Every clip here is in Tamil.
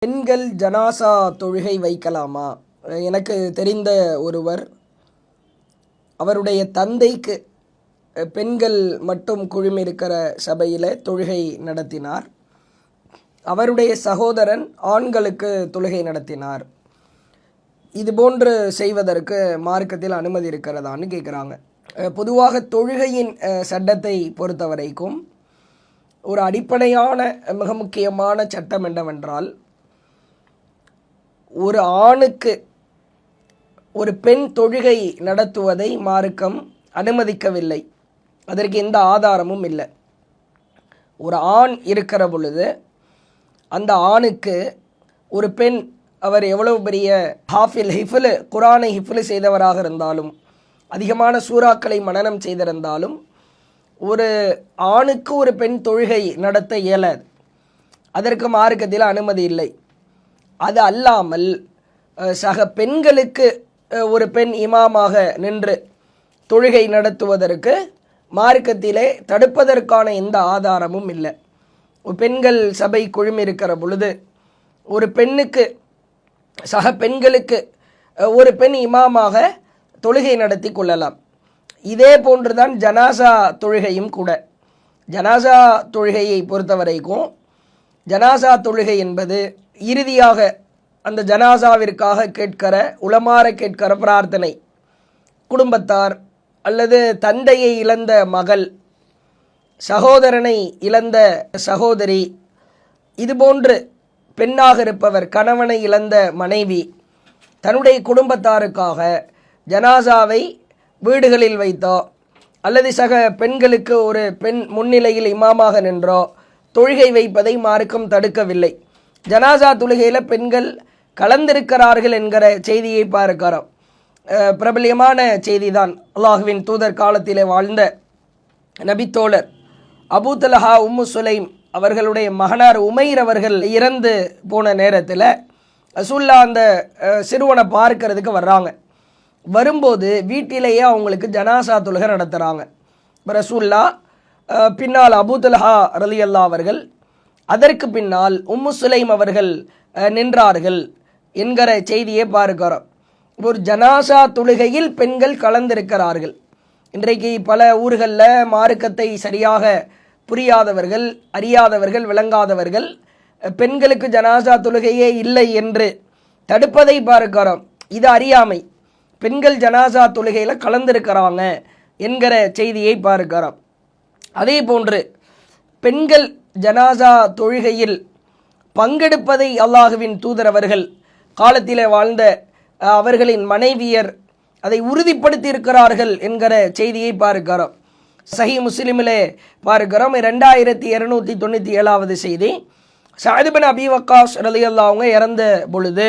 பெண்கள் ஜனாசா தொழுகை வைக்கலாமா? எனக்கு தெரிந்த ஒருவர் அவருடைய தந்தைக்கு பெண்கள் மட்டும் குழுமிருக்கிற சபையில் தொழுகை நடத்தினார். அவருடைய சகோதரன் ஆண்களுக்கு தொழுகை நடத்தினார். இதுபோன்று செய்வதற்கு மார்க்கத்தில் அனுமதி இருக்கிறதான்னு கேட்குறாங்க. பொதுவாக தொழுகையின் சட்டத்தை பொறுத்த வரைக்கும் ஒரு அடிப்படையான மிக முக்கியமான சட்டம் என்னவென்றால், ஒரு ஆணுக்கு ஒரு பெண் தொழுகை நடத்துவதை மார்க்கம் அனுமதிக்கவில்லை. அதற்கு எந்த ஆதாரமும் இல்லை. ஒரு ஆண் இருக்கிற பொழுது அந்த ஆணுக்கு ஒரு பெண், அவர் எவ்வளவு பெரிய ஹிஃபுல் குரானை ஹிஃபுல் செய்தவராக இருந்தாலும், அதிகமான சூறாக்களை மனனம் செய்திருந்தாலும், ஒரு ஆணுக்கு ஒரு பெண் தொழுகை நடத்த இயலாது. அதற்கு மார்க்கத்தில் அனுமதி இல்லை. அது அல்லாமல் சக பெண்களுக்கு ஒரு பெண் இமாமாக நின்று தொழுகை நடத்துவதற்கு மார்க்கத்திலே தடுப்பதற்கான எந்த ஆதாரமும் இல்லை. பெண்கள் சபை குழுமிருக்கிற பொழுது ஒரு பெண்ணுக்கு சக பெண்களுக்கு ஒரு பெண் இமாமாக தொழுகை நடத்தி கொள்ளலாம். இதே போன்றுதான் ஜனாசா தொழுகையும் கூட. ஜனாசா தொழுகையை பொறுத்த வரைக்கும் ஜனாசா தொழுகை என்பது இறுதியாக அந்த ஜனாசாவிற்காக கேட்கிற உளமாற கேட்கிற பிரார்த்தனை, குடும்பத்தார் அல்லது தந்தையை இழந்த மகள், சகோதரனை இழந்த சகோதரி, இதுபோன்று பெண்ணாக இருப்பவர் கணவனை இழந்த மனைவி தன்னுடைய குடும்பத்தாருக்காக ஜனாசாவை வீடுகளில் வைத்தோ அல்லது சக பெண்களுக்கு ஒரு பெண் முன்னிலையில் இமாமாக நின்றோ தொழுகை வைப்பதை மார்க்கம் தடுக்கவில்லை. ஜனாசா தொழுகையில் பெண்கள் கலந்திருக்கிறார்கள் என்கிற செய்தியை பார்க்கிறோம். பிரபலியமான செய்தி தான். அல்லாஹுவின் தூதர் காலத்திலே வாழ்ந்த நபித்தோழர் அபூ தலஹா உம்மு சுலைம் அவர்களுடைய மகனார் உமைர் அவர்கள் இறந்து போன நேரத்தில் ரசூல்லா அந்த சிறுவனை பார்க்கறதுக்கு வர்றாங்க. வரும்போது வீட்டிலேயே அவங்களுக்கு ஜனாசா தொழுகை நடத்துகிறாங்க. ரசூல்லா பின்னால் அபூ தலஹா ரலியல்லாஹு அவர்கள், அதற்கு பின்னால் உம்மு சுலைம் அவர்கள் நின்றார்கள் என்கிற செய்தியை பார்க்கிறோம். ஒரு ஜனாசா தொழுகையில் பெண்கள் கலந்திருக்கிறார்கள். இன்றைக்கு பல ஊர்களில் மார்க்கத்தை சரியாக புரியாதவர்கள், அறியாதவர்கள், விளங்காதவர்கள் பெண்களுக்கு ஜனாசா தொழுகையே இல்லை என்று தடுப்பதை பார்க்கிறோம். இது அறியாமை. பெண்கள் ஜனாசா தொழுகையில் கலந்திருக்கிறாங்க என்கிற செய்தியை பார்க்கிறோம். அதே போன்று பெண்கள் ஜனாசா தொழுகையில் பங்கெடுப்பதை அல்லாஹுவின் தூதர் அவர்கள் காலத்திலே வாழ்ந்த அவர்களின் மனைவியர் அதை உறுதிப்படுத்தி இருக்கிறார்கள் என்கிற செய்தியை பார்க்கிறோம். சஹீஹ் முஸ்லிமிலே பார்க்கிறோம். 2297 செய்தி. சஅத் பின் அபீ வக்காஸ் ரலியல்லாஹு அவங்க இறந்த பொழுது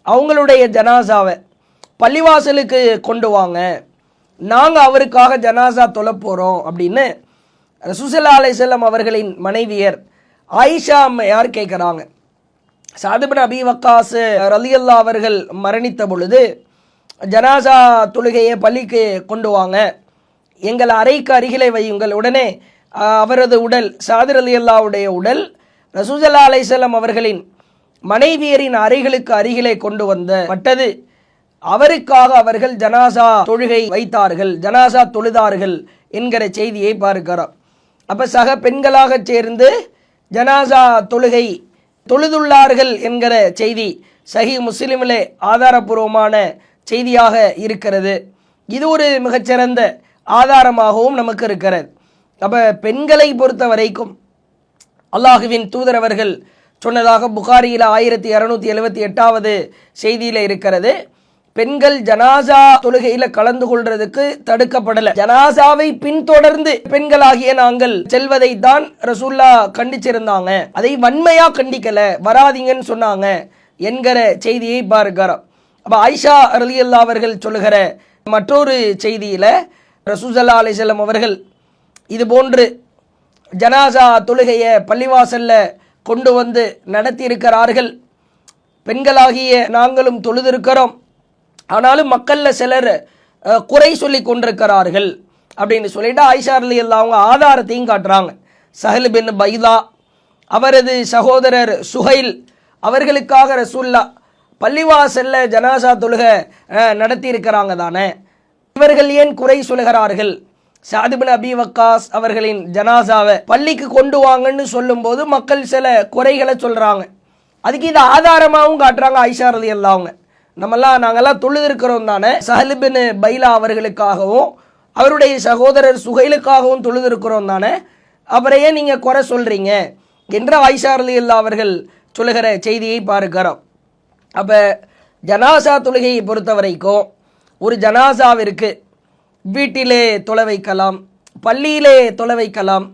அவங்களுடைய ஜனாசாவை பள்ளிவாசலுக்கு கொண்டு வாங்க, நாங்கள் அவருக்காக ஜனாசா தொழ போகிறோம் அப்படின்னு ரசூல் ஸல்லல்லாஹு அலைஹி வஸல்லம் அவர்களின் மனைவியர் ஆயிஷா அம்மையார் கேட்குறாங்க. சஅத் பின் அபீ வக்காஸ் ரலியல்லாஹு அவர்கள் மரணித்த பொழுது ஜனாசா தொழுகையை பள்ளிக்கு கொண்டு வாங்க, எங்கள் அறைக்கு அருகிலே வையுங்கள். உடனே அவரது உடல், சஅத் ரலியல்லாஹுடைய உடல் ரசூல் ஸல்லல்லாஹு அலைஹி வஸல்லம் அவர்களின் மனைவியரின் அறைகளுக்கு அருகிலே கொண்டு வந்தப்பட்டது. அவருக்காக அவர்கள் ஜனாசா தொழுகை வைத்தார்கள், ஜனாசா தொழுதார்கள் என்கிற செய்தியை பார்க்கிறோம். அப்போ சக பெண்களாக சேர்ந்து ஜனாசா தொழுகை தொழுதுள்ளார்கள் என்கிற செய்தி சஹீஹ் முஸ்லிமிலே ஆதாரபூர்வமான செய்தியாக இருக்கிறது. இது ஒரு மிகச்சிறந்த ஆதாரமாகவும் நமக்கு இருக்கிறது. அப்போ பெண்களை பொறுத்த வரைக்கும் அல்லாஹுவின் தூதர் அவர்கள் சொன்னதாக புகாரியில் 1678 செய்தியில் இருக்கிறது. பெண்கள் ஜனாசா தொழுகையில் கலந்து கொள்றதுக்கு தடுக்கப்படலை. ஜனாசாவை பின்தொடர்ந்து பெண்களாகிய நாங்கள் செல்வதை தான் ரசூல்லா கண்டிச்சிருந்தாங்க. அதை வன்மையா கண்டிக்கல, வராதிங்கன்னு சொன்னாங்க என்கிற செய்தியை பார்க்கிறோம். அப்போ ஆயிஷா ரலியல்லாஹு அவர்கள் சொல்லுகிற மற்றொரு செய்தியில் ரசூல் ஸல்லல்லாஹு அலைஹி வஸல்லம் அவர்கள் இது போன்று ஜனாசா தொழுகையை பள்ளிவாசல்ல கொண்டு வந்து நடத்தி இருக்கிறார்கள். பெண்களாகிய நாங்களும் தொழுதிருக்கிறோம், ஆனாலும் மக்களில் சிலர் குறை சொல்லி கொண்டிருக்கிறார்கள் அப்படின்னு சொல்லிட்டு ஆயிஷா ரலியல்லாஹு அவங்க ஆதாரத்தையும் காட்டுறாங்க. சஹல் பின் பைதா, அவரது சகோதரர் சுஹைல், அவர்களுக்காக ரசூல்லா பள்ளிவாசல்ல ஜனாசா தொழுகை நடத்தி இருக்கிறாங்க தானே, இவர்கள் ஏன் குறை சொல்கிறார்கள்? சஅத் இப்னு அபி வக்காஸ் அவர்களின் ஜனாசாவை பள்ளிக்கு கொண்டு வாங்கன்னு சொல்லும்போது மக்கள் சில குறைகளை சொல்றாங்க. அதுக்கு இது ஆதாரமாகவும் காட்டுறாங்க ஆயிஷா ரலியல்லாஹு அவங்க. நாங்கெல்லாம் தொழுதிருக்கிறோம் தானே, சஹல் இப்னு பைலா அவர்களுக்காகவும் அவருடைய சகோதரர் சுஹைலுக்காகவும் தொழுதிருக்கிறோம் தானே, அப்புறம் ஏன் நீங்கள் குறை சொல்கிறீங்க என்று ஆயிஷா ரலியல்லாஹு அவர்கள் சொல்லுகிற செய்தியை பார்க்கிறோம். அப்போ ஜனாசா தொழுகையை பொறுத்த வரைக்கும் ஒரு ஜனாசாவிற்கு வீட்டிலே தொலை வைக்கலாம், பள்ளியிலே தொலை வைக்கலாம்,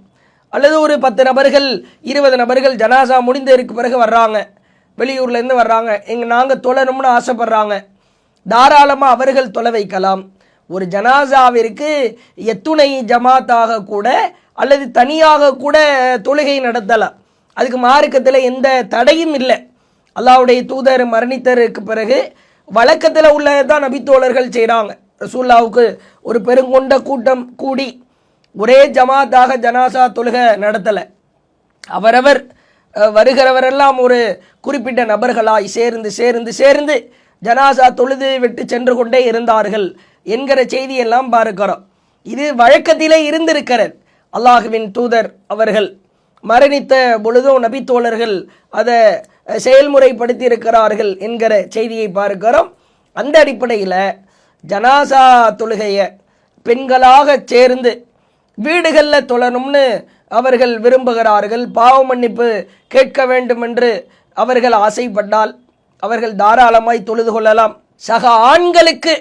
அல்லது ஒரு 10 நபர்கள் 20 நபர்கள் ஜனாசா முடிந்ததற்கு பிறகு வர்றாங்க, வெளியூர்லேருந்து வர்றாங்க, நாங்கள் தொழணும்னு ஆசைப்படுறாங்க, தாராளமாக அவர்கள் தொலை வைக்கலாம். ஒரு ஜனாசாவிற்கு எத்துணை ஜமாத்தாக கூட அல்லது தனியாக கூட தொழுகை நடத்தலாம். அதுக்கு மார்க்கத்தில் எந்த தடையும் இல்லை. அல்லாஹ்வுடைய தூதர் மரணித்ததற்கு பிறகு வழக்கத்தில் உள்ளதான் நபித்தோழர்கள் செய்கிறாங்க. ரசூலுல்லாஹ்வுக்கு ஒரு பெருங்கொண்ட கூட்டம் கூடி ஒரே ஜமாத்தாக ஜனாசா தொழுகை நடத்தலை. அவரவர் வருகிறவரெல்லாம் ஒரு குறிப்பிட்ட நபர்களாய் சேர்ந்து சேர்ந்து சேர்ந்து ஜனாசா தொழுது விட்டு சென்று கொண்டே இருந்தார்கள் என்கிற செய்தியெல்லாம் பார்க்கிறோம். இது வழக்கத்திலே இருந்திருக்கிறது. அல்லாஹுவின் தூதர் அவர்கள் மரணித்த பொழுதும் நபித்தோழர்கள் அதை செயல்முறைப்படுத்தி இருக்கிறார்கள் என்கிற செய்தியை பார்க்கிறோம். அந்த அடிப்படையில் ஜனாசா தொழுகையை பெண்களாக சேர்ந்து வீடுகளில் தொழணும்னு அவர்கள் விரும்புகிறார்கள், பாவ மன்னிப்பு கேட்க வேண்டும் என்று அவர்கள் ஆசைப்பட்டால் அவர்கள் தாராளமாய் தொழுது கொள்ளலாம். சக ஆண்களுக்கு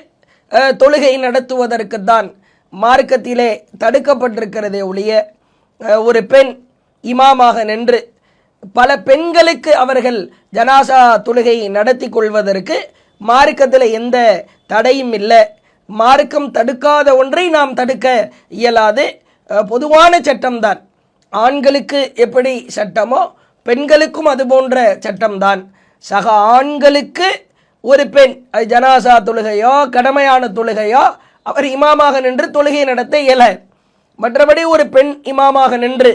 தொழுகை நடத்துவதற்கு தான் மார்க்கத்திலே தடுக்கப்பட்டிருக்கிறதே ஒழிய ஒரு பெண் இமாமாக நின்று பல பெண்களுக்கு அவர்கள் ஜனாசா தொழுகை நடத்தி கொள்வதற்கு மார்க்கத்தில் எந்த தடையும் இல்லை. மார்க்கம் தடுக்காத ஒன்றை நாம் தடுக்க இயலாது. பொதுவான சட்டம்தான். ஆண்களுக்கு எப்படி சட்டமோ பெண்களுக்கும் அது போன்ற சட்டம்தான். சக ஆண்களுக்கு ஒரு பெண் ஜனாசா தொழுகையோ கடமையான தொழுகையோ அவர் இமாமாக நின்று தொழுகை நடத்த இயல. மற்றபடி ஒரு பெண் இமாமாக நின்று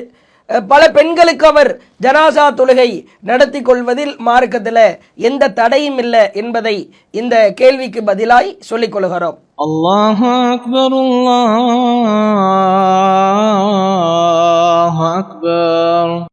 பல பெண்களுக்கு அவர் ஜனாசா தொழுகை நடத்தி கொள்வதில் மார்க்கத்தில் எந்த தடையும் இல்லை என்பதை இந்த கேள்விக்கு பதிலாய் சொல்லிக் கொள்கிறோம். அல்லாஹு அக்பர், அல்லாஹு அக்பர்.